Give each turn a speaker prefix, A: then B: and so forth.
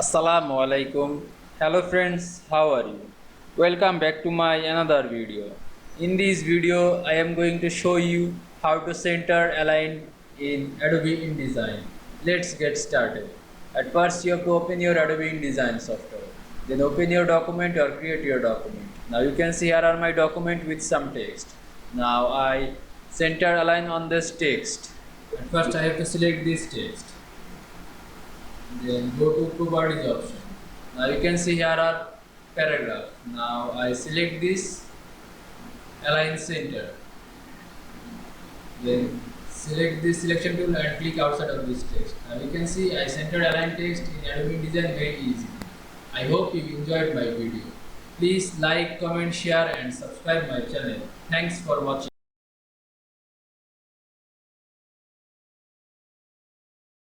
A: Assalamu Walaikum. Hello friends, how are you? Welcome back to my another video. In this video, I am going to show you how to center align in Adobe InDesign. Let's get started. At first, you have to open your Adobe InDesign software. Then open your document or create your document. Now you can see here are my document with some text. Now I center align on this text. At first, I have to select this text. Then go to properties option. Now you can see here are paragraph. Now I select this align center. Then select this selection tool and click outside of this text. Now you can see I centered align text in Adobe InDesign very easy. I hope you enjoyed my video. Please like, comment, share and subscribe my channel. Thanks for watching.